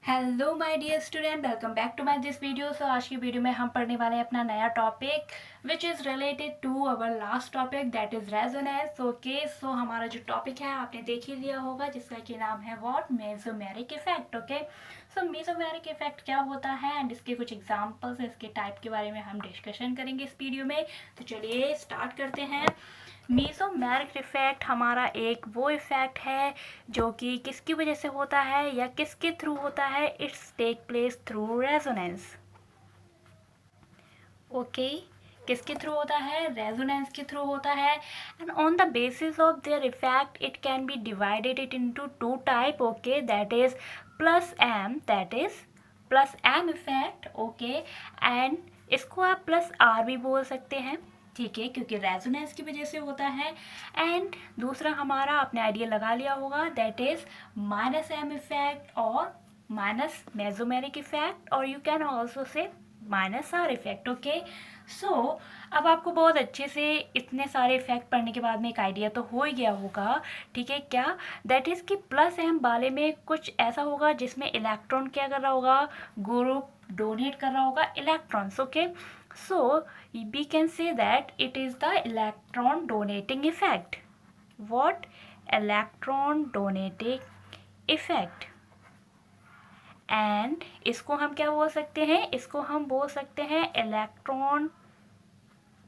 Hello my dear student, welcome back to my this video. So आज की video में हम पढ़ने वाले हैं अपना नया topic which is related to our last topic that is resonance. Okay, so हमारा जो टॉपिक है आपने देख ही लिया होगा जिसका कि नाम है what mesomeric effect. Okay, so mesomeric effect क्या होता है एंड इसके कुछ एग्जांपल्स, इसके टाइप के बारे में हम डिस्कशन करेंगे इस वीडियो में। तो चलिए स्टार्ट करते हैं। मेसोमेरिक इफेक्ट हमारा एक वो इफेक्ट है जो कि किसकी वजह से होता है या किसके थ्रू होता है। It's take place through resonance. Okay, किसके थ्रू होता है? रेजोनेंस के थ्रू होता है। And on the basis of their effect it can be divided it into two type. Okay, that is plus M, that is plus M effect. Okay, and इसको आप plus are भी बोल सकते हैं, ठीक है, क्योंकि रेजोनेंस की वजह से होता है। एंड दूसरा हमारा आपने आइडिया लगा लिया होगा, that is minus M effect और माइनस मेसोमेरिक इफेक्ट, और you can also say minus R effect. Okay, so अब आपको बहुत अच्छे से इतने सारे इफेक्ट पढ़ने के बाद में एक आइडिया तो हो ही गया होगा, ठीक है क्या? दैट इज़ कि प्लस एम वाले में कुछ ऐसा होगा जिसमें इलेक्ट्रॉन क्या कर रहा होगा, ग्रुप डोनेट कर रहा होगा electrons. Okay, so we can say that it is the electron donating effect. What? Electron donating effect. And इसको हम क्या बोल सकते हैं? इसको हम बोल सकते हैं electron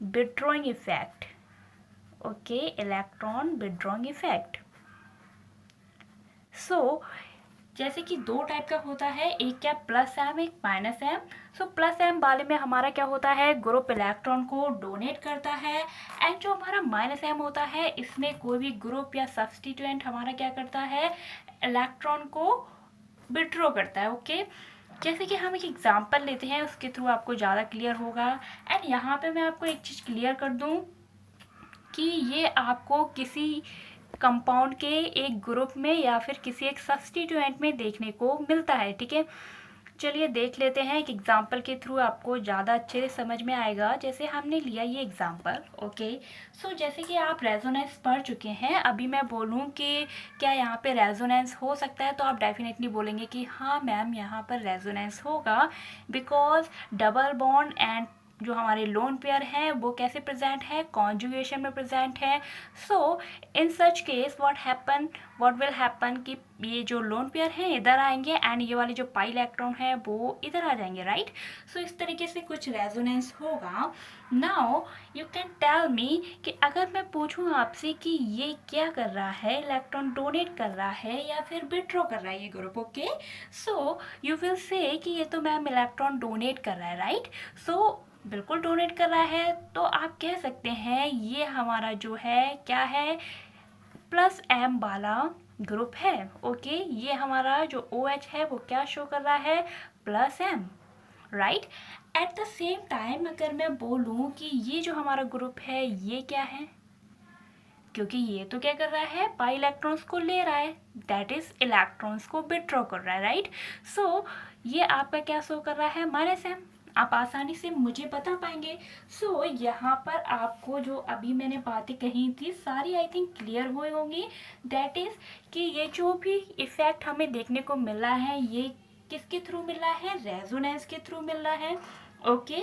withdrawing effect. Okay, electron withdrawing effect. So जैसे कि दो टाइप का होता है, एक क्या प्लस एम, एक minus M. So plus M वाले में हमारा क्या होता है, ग्रुप इलेक्ट्रॉन को डोनेट करता है। एंड जो हमारा माइनस एम होता है, इसमें कोई भी ग्रुप या सब्सटीट्यूएंट हमारा क्या करता है, इलेक्ट्रॉन को विड्रॉ करता है। ओके, जैसे कि हम एक एग्जांपल लेते हैं, उसके थ्रू आपको ज़्यादा क्लियर होगा। एंड यहाँ पे मैं आपको एक चीज़ क्लियर कर दूँ कि ये आपको किसी कंपाउंड के एक ग्रुप में या फिर किसी एक सब्स्टिट्यूएंट में देखने को मिलता है, ठीक है। चलिए देख लेते हैं एक एग्जांपल के थ्रू, आपको ज़्यादा अच्छे से समझ में आएगा। जैसे हमने लिया ये एग्जांपल। ओके, सो जैसे कि आप रेजोनेंस पढ़ चुके हैं, अभी मैं बोलूँ कि क्या यहाँ पे रेजोनेंस हो सकता है, तो आप डेफिनेटली बोलेंगे कि हाँ मैम यहाँ पर रेजोनेंस होगा, बिकॉज डबल बॉन्ड एंड जो हमारे लोन पेयर हैं वो कैसे प्रेजेंट है, कॉन्जुगेशन में प्रेजेंट है। So in such case what will happen कि ये जो लोन पेयर हैं इधर आएंगे एंड ये वाले जो पाई इलेक्ट्रॉन है वो इधर आ जाएंगे, राइट। सो इस तरीके से कुछ रेजोनेंस होगा। Now you can tell me कि अगर मैं पूछूं आपसे कि ये क्या कर रहा है, इलेक्ट्रॉन डोनेट कर रहा है या फिर विड्रॉ कर रहा है ये group. Okay, so you will say कि ये तो मैम इलेक्ट्रॉन डोनेट कर रहा है, राइट। सो बिल्कुल डोनेट कर रहा है, तो आप कह सकते हैं ये हमारा जो है क्या है, प्लस एम वाला ग्रुप है। ओके, ये हमारा जो ओ एच है वो क्या शो कर रहा है, plus M, right. At the same time अगर मैं बोलूँ कि ये जो हमारा ग्रुप है ये क्या है, क्योंकि ये तो क्या कर रहा है, पाई इलेक्ट्रॉन्स को ले रहा है, दैट इज इलेक्ट्रॉन्स को विड्रॉ कर रहा है, राइट। सो ये आपका क्या शो कर रहा है, माइनस एम। आप आसानी से मुझे बता पाएंगे। सो यहाँ पर आपको जो अभी मैंने बातें कही थी सारी आई थिंक क्लियर हुई होंगी। दैट इज कि ये जो भी इफेक्ट हमें देखने को मिल रहा है ये किसके थ्रू मिल रहा है, रेजोनेंस के थ्रू मिल रहा है। ओके,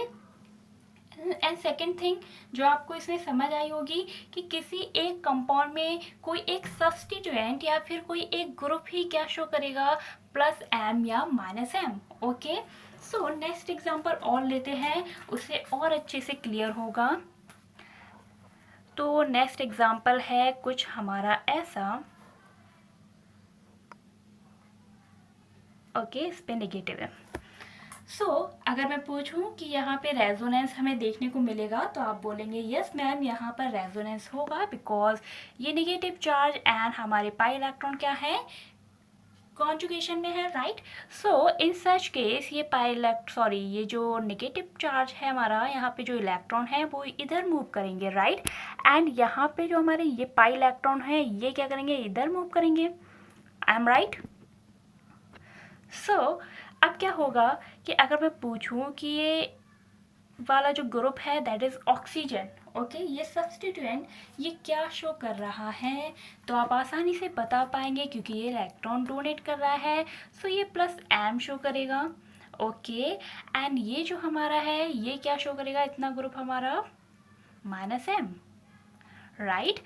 एंड सेकेंड थिंग जो आपको इसमें समझ आई होगी कि किसी एक कंपाउंड में कोई एक सब्स्टिट्यूएंट या फिर कोई एक ग्रुप ही क्या शो करेगा, प्लस एम या minus M. Okay, so next example और लेते हैं, उससे और अच्छे से क्लियर होगा। तो नेक्स्ट एग्जांपल है कुछ हमारा ऐसा। ओके, इस पे नेगेटिव है। सो अगर मैं पूछूं कि यहाँ पे रेजोनेंस हमें देखने को मिलेगा, तो आप बोलेंगे यस मैम यहाँ पर रेजोनेंस होगा, बिकॉज ये नेगेटिव चार्ज एंड हमारे पाई इलेक्ट्रॉन क्या है, कॉन्जुगेशन में है, right. So in such case ये ये जो नेगेटिव चार्ज है हमारा, यहाँ पे जो इलेक्ट्रॉन है वो इधर मूव करेंगे, राइट। एंड यहाँ पे जो हमारे ये पाई इलेक्ट्रॉन है ये क्या करेंगे, इधर मूव करेंगे। I am right. सो अब क्या होगा कि अगर मैं पूछूं कि ये वाला जो ग्रुप है दैट इज ऑक्सीजन। ओके, ये सब्स्टिट्यूएंट ये क्या शो कर रहा है, तो आप आसानी से बता पाएंगे क्योंकि ये इलेक्ट्रॉन डोनेट कर रहा है, सो ये प्लस एम शो करेगा। ओके, एंड ये जो हमारा है ये क्या शो करेगा, इतना ग्रुप हमारा minus M, right.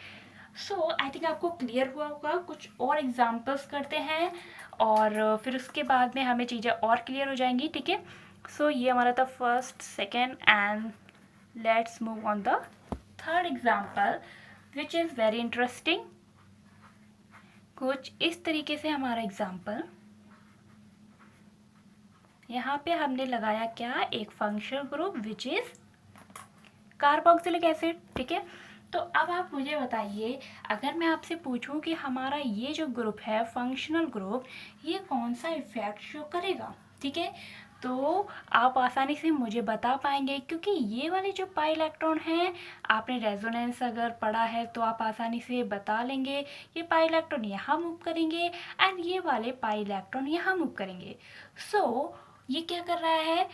So I think आपको क्लियर हुआ होगा। कुछ और एग्जाम्पल्स करते हैं और फिर उसके बाद में हमें चीज़ें और क्लियर हो जाएंगी, ठीक है। सो ये हमारा था first, second, and let's move on the third example which is very interesting. कुछ इस तरीके से हमारा एग्जाम्पल, यहाँ पे हमने लगाया क्या, एक functional group which is carboxylic acid, ठीक है। तो अब आप मुझे बताइए, अगर मैं आपसे पूछूं कि हमारा ये जो ग्रुप है फंक्शनल ग्रुप, ये कौन सा इफेक्ट शो करेगा, ठीक है, तो आप आसानी से मुझे बता पाएंगे क्योंकि ये वाले जो पाई इलेक्ट्रॉन हैं, आपने रेजोनेंस अगर पढ़ा है तो आप आसानी से बता लेंगे, ये पाई इलेक्ट्रॉन यहाँ मूव करेंगे एंड ये वाले पाई इलेक्ट्रॉन यहाँ मूव करेंगे। सो ये क्या कर रहा है,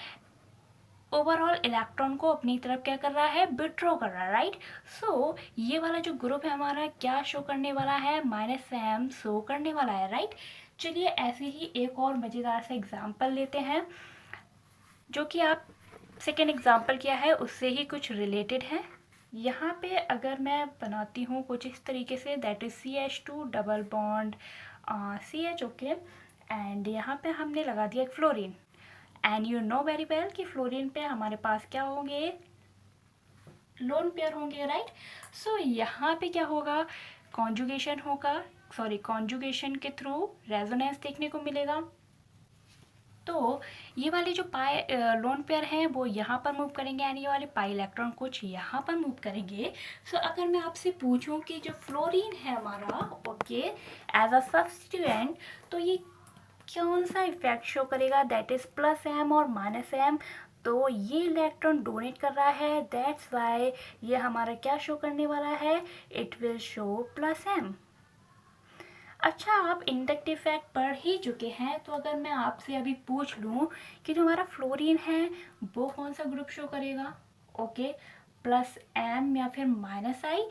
ओवरऑल इलेक्ट्रॉन को अपनी तरफ क्या कर रहा है, विड्रॉ कर रहा है, राइट। सो ये वाला जो ग्रुप है हमारा क्या शो करने वाला है, माइनस एम शो करने वाला है, राइट। चलिए ऐसे ही एक और मज़ेदार सा एग्जाम्पल लेते हैं जो कि आप सेकेंड एग्जाम्पल किया है उससे ही कुछ रिलेटेड है। यहाँ पे अगर मैं बनाती हूँ कुछ इस तरीके से, that is CH2 double bond CH, okay, and यहाँ पे हमने लगा दिया एक fluorine, and you know very well कि फ्लोरीन पे हमारे पास क्या होंगे, लोन पेयर होंगे, राइट। सो यहाँ पे क्या होगा, कॉन्जुगेशन होगा, सॉरी कॉन्जुगेशन के थ्रू रेजोनेंस देखने को मिलेगा। तो ये वाले जो पाई लोन पेयर हैं वो यहाँ पर मूव करेंगे एंड ये वाले पाई इलेक्ट्रॉन कुछ यहाँ पर मूव करेंगे। सो अगर मैं आपसे पूछूं कि जो फ्लोरीन है हमारा, ओके, एज अ सब्स्टिट्यूएंट, तो ये कौन सा इफेक्ट शो करेगा, दैट इज प्लस एम और माइनस एम। तो ये इलेक्ट्रॉन डोनेट कर रहा है, दैट्स वाई ये हमारा क्या शो करने वाला है, it will show plus M. अच्छा, आप इंडक्टिव फैक्ट पढ़ ही चुके हैं, तो अगर मैं आपसे अभी पूछ लूँ कि जो हमारा फ्लोरीन है वो कौन सा ग्रुप शो करेगा, ओके, प्लस एम या फिर माइनस आई,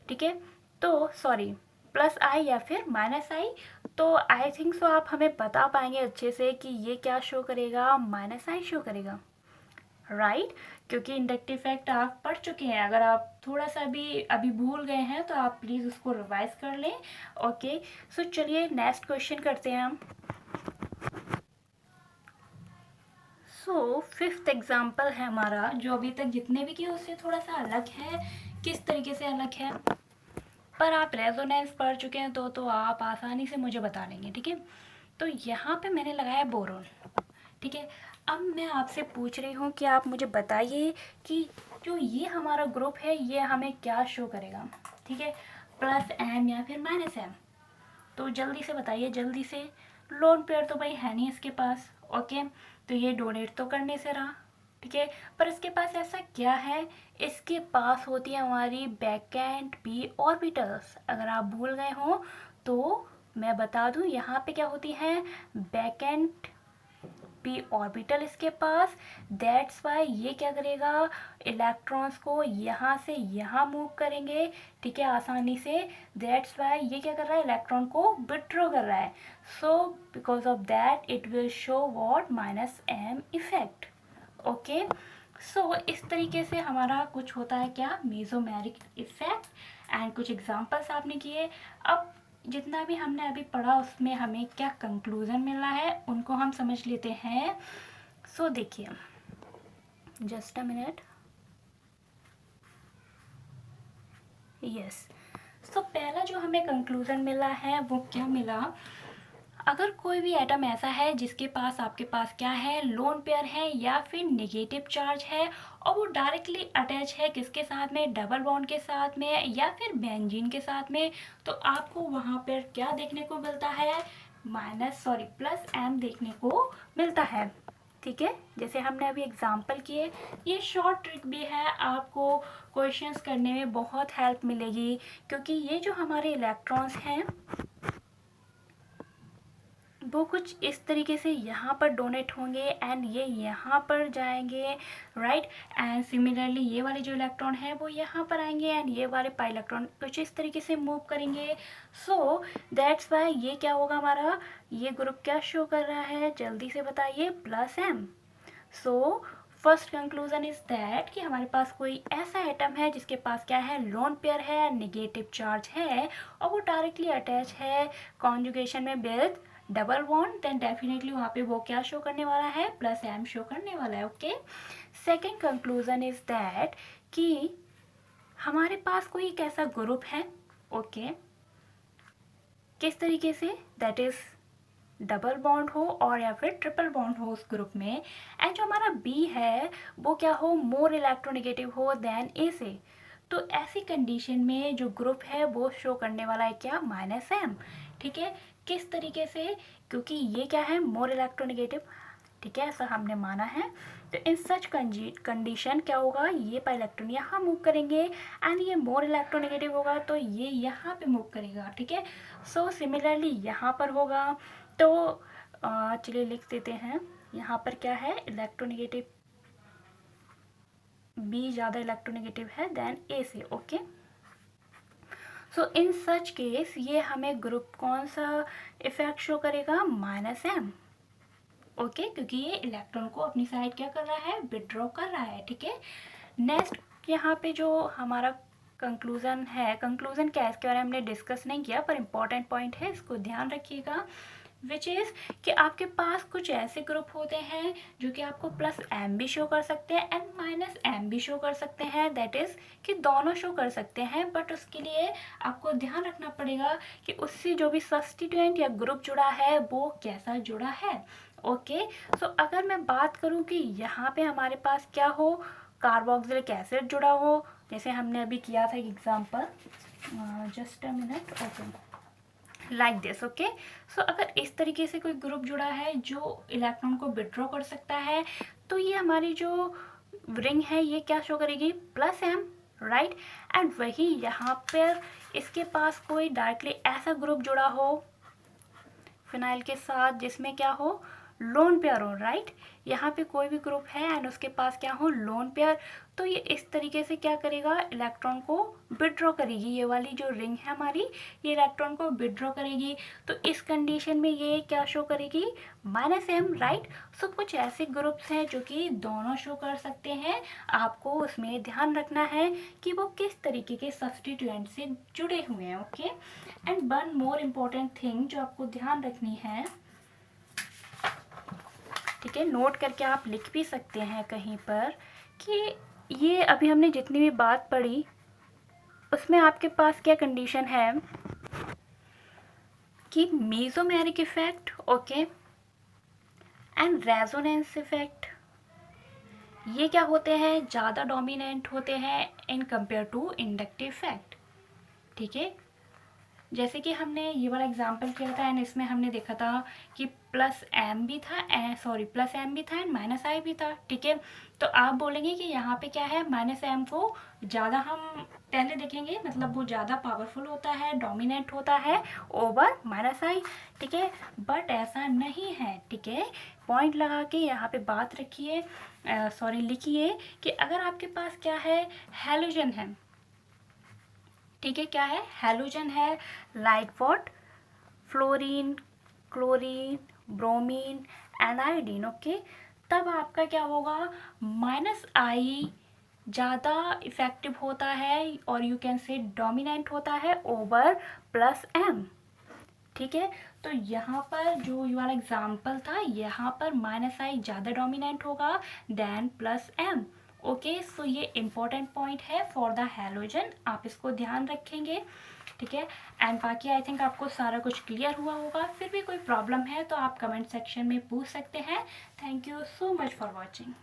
ठीक है, तो सॉरी प्लस आई या फिर माइनस आई, तो आई थिंक सो आप हमें बता पाएंगे अच्छे से कि ये क्या शो करेगा, माइनस आई शो करेगा, राइट। क्योंकि इंडक्टिव फैक्ट आप पढ़ चुके हैं, अगर आप थोड़ा सा भी अभी भूल गए हैं तो आप प्लीज़ उसको रिवाइज कर लें, ओके। सो चलिए नेक्स्ट क्वेश्चन करते हैं हम। सो फिफ्थ एग्जाम्पल है हमारा, जो अभी तक जितने भी किए उससे थोड़ा सा अलग है। किस तरीके से अलग है, पर आप रेजोनेंस पढ़ चुके हैं तो आप आसानी से मुझे बता लेंगे, ठीक है। तो यहाँ पे मैंने लगाया बोरोन, ठीक है। अब मैं आपसे पूछ रही हूँ कि आप मुझे बताइए कि जो ये हमारा ग्रुप है ये हमें क्या शो करेगा, ठीक है, प्लस एम या फिर माइनस एम। तो जल्दी से बताइए, जल्दी से। लोन पेयर तो भाई है नहीं इसके पास, ओके, तो ये डोनेट तो करने से रहा, ठीक है, पर इसके पास ऐसा क्या है, इसके पास होती है हमारी बैकेंट पी ऑर्बिटल्स। अगर आप भूल गए हो तो मैं बता दूं, यहाँ पे क्या होती है, बैकेंट पी ऑर्बिटल इसके पास, दैट्स वाई ये क्या करेगा, इलेक्ट्रॉन्स को यहाँ से यहाँ मूव करेंगे, ठीक है, आसानी से, दैट्स वाई ये क्या कर रहा है, इलेक्ट्रॉन को विड्रॉ कर रहा है। So because of that it will show what, minus M effect, okay. So इस तरीके से हमारा कुछ होता है क्या, मेसोमेरिक इफेक्ट, एंड कुछ एग्जांपल्स आपने किए। अब जितना भी हमने अभी पढ़ा उसमें हमें क्या कंक्लूजन मिला है उनको हम समझ लेते हैं। सो देखिए, जस्ट अ मिनट, यस। सो पहला जो हमें कंक्लूजन मिला है वो क्या मिला, अगर कोई भी एटम ऐसा है जिसके पास आपके पास क्या है, लोन पेयर है या फिर नेगेटिव चार्ज है, और वो डायरेक्टली अटैच है किसके साथ में, डबल बॉन्ड के साथ में या फिर बेंजीन के साथ में, तो आपको वहाँ पर क्या देखने को मिलता है, प्लस एम देखने को मिलता है, ठीक है। जैसे हमने अभी एग्जांपल किए, ये शॉर्ट ट्रिक भी है, आपको क्वेश्चंस करने में बहुत हेल्प मिलेगी, क्योंकि ये जो हमारे इलेक्ट्रॉन्स हैं वो कुछ इस तरीके से यहाँ पर डोनेट होंगे एंड ये यहाँ पर जाएंगे, राइट। एंड सिमिलरली ये वाले जो इलेक्ट्रॉन है वो यहाँ पर आएंगे एंड ये वाले पाई इलेक्ट्रॉन कुछ इस तरीके से मूव करेंगे। सो दैट्स वाई ये क्या होगा हमारा, ये ग्रुप क्या शो कर रहा है, जल्दी से बताइए, +m। So first conclusion is that कि हमारे पास कोई ऐसा एटम है जिसके पास क्या है, लोन पेयर है, नेगेटिव चार्ज है और वो डायरेक्टली अटैच है कॉन्जुगेशन में with double bond, then definitely वहाँ पे वो क्या शो करने वाला है, +m शो करने वाला है। Okay, second conclusion is that कि हमारे पास कोई एक ऐसा ग्रुप है, ओके, किस तरीके से, दैट इज डबल बॉन्ड हो और या फिर ट्रिपल बॉन्ड हो उस ग्रुप में, एंड जो हमारा बी है वो क्या हो, मोर इलेक्ट्रोनेगेटिव हो देन ए से। तो ऐसी कंडीशन में जो ग्रुप है वो शो करने वाला है क्या, -m। ठीक है, किस तरीके से, क्योंकि ये क्या है, मोर इलेक्ट्रोनेगेटिव, ठीक है, ऐसा हमने माना है। तो इन सच कंडीशन क्या होगा, ये पाई इलेक्ट्रॉन यहाँ मूव करेंगे एंड ये मोर इलेक्ट्रोनेगेटिव होगा तो ये यहाँ पे मूव करेगा, ठीक है। सो सिमिलरली यहाँ पर होगा, तो चलिए लिख देते हैं, यहाँ पर क्या है, इलेक्ट्रोनेगेटिव बी ज़्यादा इलेक्ट्रोनेगेटिव है देन ए से। Okay, so in such case ये हमें ग्रुप कौन सा इफेक्ट शो करेगा, -m। ओके, क्योंकि ये इलेक्ट्रॉन को अपनी साइड क्या कर रहा है, विड्रॉ कर रहा है, ठीक है। नेक्स्ट यहाँ पे जो हमारा कंक्लूजन है, कंक्लूजन क्या है इसके बारे में हमने डिस्कस नहीं किया पर इम्पॉर्टेंट पॉइंट है, इसको ध्यान रखिएगा, विच इज़ कि आपके पास कुछ ऐसे ग्रुप होते हैं जो कि आपको +m भी शो कर सकते हैं एंड -m भी शो कर सकते हैं, दैट इज़ कि दोनों शो कर सकते हैं, बट उसके लिए आपको ध्यान रखना पड़ेगा कि उससे जो भी सब्स्टिट्यूएंट या ग्रुप जुड़ा है वो कैसा जुड़ा है। ओके, सो अगर मैं बात करूं कि यहाँ पे हमारे पास क्या हो, कार्बोक्सिलिक एसिड जुड़ा हो, जैसे हमने अभी किया था example, just a minute, okay, like this. Okay, so अगर इस तरीके से कोई ग्रुप जुड़ा है जो इलेक्ट्रॉन को विड्रॉ कर सकता है तो ये हमारी जो रिंग है ये क्या शो करेगी, +m, राइट। एंड वही यहाँ पर इसके पास कोई डायरेक्टली ऐसा ग्रुप जुड़ा हो फिनाइल के साथ जिसमें क्या हो, लोन पेयर हो, राइट। यहाँ पे कोई भी ग्रुप है एंड उसके पास क्या हो, लोन पेयर, तो ये इस तरीके से क्या करेगा, इलेक्ट्रॉन को विड्रॉ करेगी, ये वाली जो रिंग है हमारी ये इलेक्ट्रॉन को विड्रॉ करेगी। तो इस कंडीशन में ये क्या शो करेगी, -m, राइट। सो कुछ ऐसे ग्रुप्स हैं जो कि दोनों शो कर सकते हैं, आपको उसमें ध्यान रखना है कि वो किस तरीके के सब्स्टिट्यूएंट से जुड़े हुए हैं। Okay, and one more important thing जो आपको ध्यान रखनी है, ठीक है, नोट करके आप लिख भी सकते हैं कहीं पर, कि ये अभी हमने जितनी भी बात पढ़ी उसमें आपके पास क्या कंडीशन है कि mesomeric effect, okay, and resonance effect, ये क्या होते हैं, ज़्यादा डोमिनेंट होते हैं in compare to inductive effect, ठीक है। जैसे कि हमने ये वाला एग्जांपल किया था एंड इसमें हमने देखा था कि +m भी था, +m भी था एंड -i भी था, ठीक है। तो आप बोलेंगे कि यहाँ पे क्या है, -m को ज़्यादा हम पहले देखेंगे, मतलब वो ज़्यादा पावरफुल होता है, डोमिनेंट होता है ओवर -i, ठीक है, बट ऐसा नहीं है, ठीक है। पॉइंट लगा के यहाँ पे बात रखिए, लिखिए कि अगर आपके पास क्या है, हैलोजन है, ठीक है, क्या है, हैलोजन है, like what, fluorine, chlorine, bromine and iodine, okay, तब आपका क्या होगा, -i ज़्यादा इफेक्टिव होता है और यू कैन से डोमिनेंट होता है ओवर +m, ठीक है। तो यहाँ पर जो ये वाला एग्जाम्पल था, यहाँ पर -i ज़्यादा डोमिनेंट होगा देन +m। ओके, सो ये इम्पोर्टेंट पॉइंट है फॉर द हैलोजन, आप इसको ध्यान रखेंगे, ठीक है। एंड बाकी आई थिंक आपको सारा कुछ क्लियर हुआ होगा, फिर भी कोई प्रॉब्लम है तो आप कमेंट सेक्शन में पूछ सकते हैं। Thank you so much for watching.